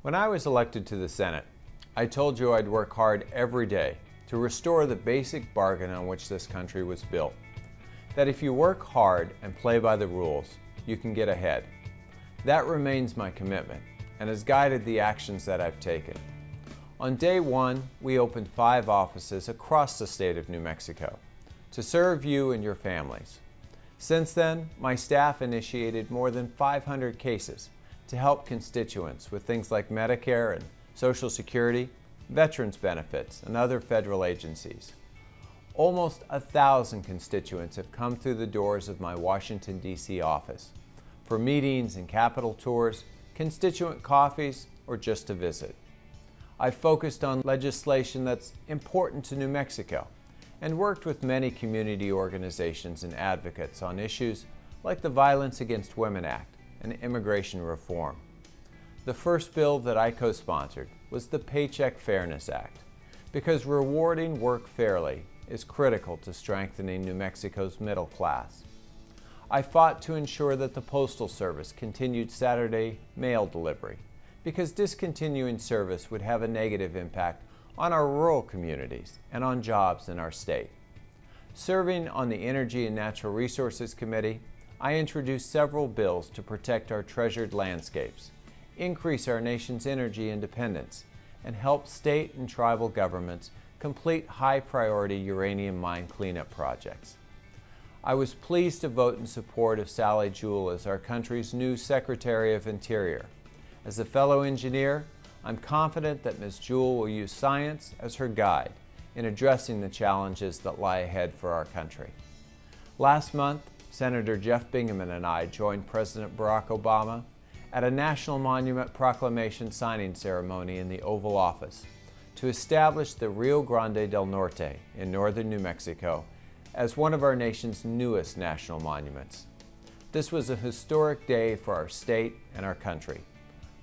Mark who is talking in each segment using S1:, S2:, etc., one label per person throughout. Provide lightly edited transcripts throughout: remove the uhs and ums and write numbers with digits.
S1: When I was elected to the Senate, I told you I'd work hard every day to restore the basic bargain on which this country was built. That if you work hard and play by the rules, you can get ahead. That remains my commitment and has guided the actions that I've taken. On day one, we opened 5 offices across the state of New Mexico to serve you and your families. Since then, my staff initiated more than 500 cases to help constituents with things like Medicare and Social Security, veterans benefits, and other federal agencies. Almost 1,000 constituents have come through the doors of my Washington, D.C. office for meetings and Capitol tours, constituent coffees, or just to visit. I've focused on legislation that's important to New Mexico and worked with many community organizations and advocates on issues like the Violence Against Women Act and immigration reform. The first bill that I co-sponsored was the Paycheck Fairness Act, because rewarding work fairly is critical to strengthening New Mexico's middle class. I fought to ensure that the Postal Service continued Saturday mail delivery, because discontinuing service would have a negative impact on our rural communities and on jobs in our state. Serving on the Energy and Natural Resources Committee, I introduced several bills to protect our treasured landscapes, increase our nation's energy independence, and help state and tribal governments complete high-priority uranium mine cleanup projects. I was pleased to vote in support of Sally Jewell as our country's new Secretary of Interior. As a fellow engineer, I'm confident that Ms. Jewell will use science as her guide in addressing the challenges that lie ahead for our country. Last month, Senator Jeff Bingaman and I joined President Barack Obama at a National Monument Proclamation signing ceremony in the Oval Office to establish the Rio Grande del Norte in northern New Mexico as one of our nation's newest national monuments. This was a historic day for our state and our country.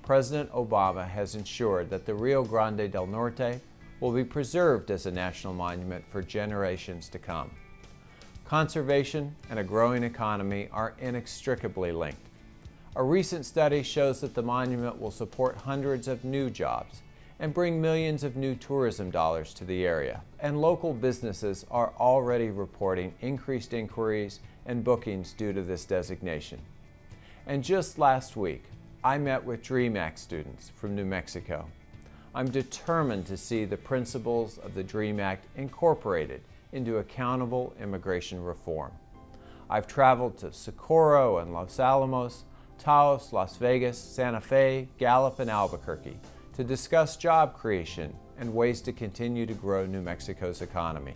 S1: President Obama has ensured that the Rio Grande del Norte will be preserved as a national monument for generations to come. Conservation and a growing economy are inextricably linked. A recent study shows that the monument will support hundreds of new jobs and bring millions of new tourism dollars to the area. And local businesses are already reporting increased inquiries and bookings due to this designation. And just last week, I met with DREAM Act students from New Mexico. I'm determined to see the principles of the DREAM Act incorporated into accountable immigration reform. I've traveled to Socorro and Los Alamos, Taos, Las Vegas, Santa Fe, Gallup, and Albuquerque to discuss job creation and ways to continue to grow New Mexico's economy.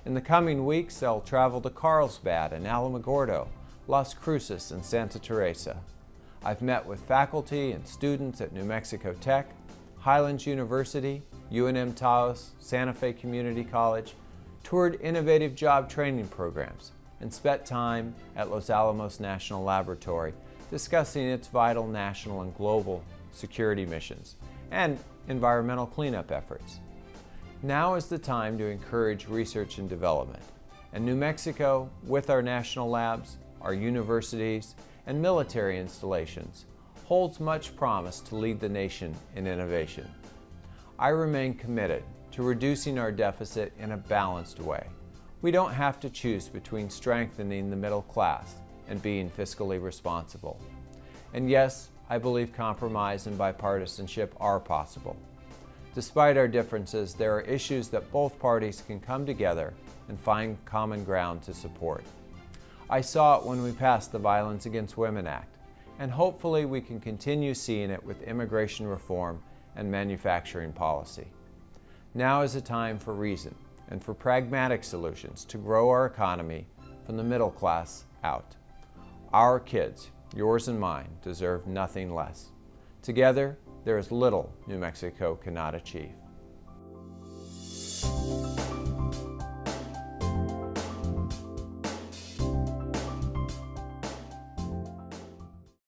S1: In the coming weeks, I'll travel to Carlsbad and Alamogordo, Las Cruces, and Santa Teresa. I've met with faculty and students at New Mexico Tech, Highlands University, UNM Taos, Santa Fe Community College, toured innovative job training programs, and spent time at Los Alamos National Laboratory discussing its vital national and global security missions and environmental cleanup efforts. Now is the time to encourage research and development, and New Mexico, with our national labs, our universities, and military installations, holds much promise to lead the nation in innovation. I remain committed to reducing our deficit in a balanced way. We don't have to choose between strengthening the middle class and being fiscally responsible. And yes, I believe compromise and bipartisanship are possible. Despite our differences, there are issues that both parties can come together and find common ground to support. I saw it when we passed the Violence Against Women Act, and hopefully we can continue seeing it with immigration reform and manufacturing policy. Now is a time for reason and for pragmatic solutions to grow our economy from the middle class out. Our kids, yours and mine, deserve nothing less. Together, there is little New Mexico cannot achieve.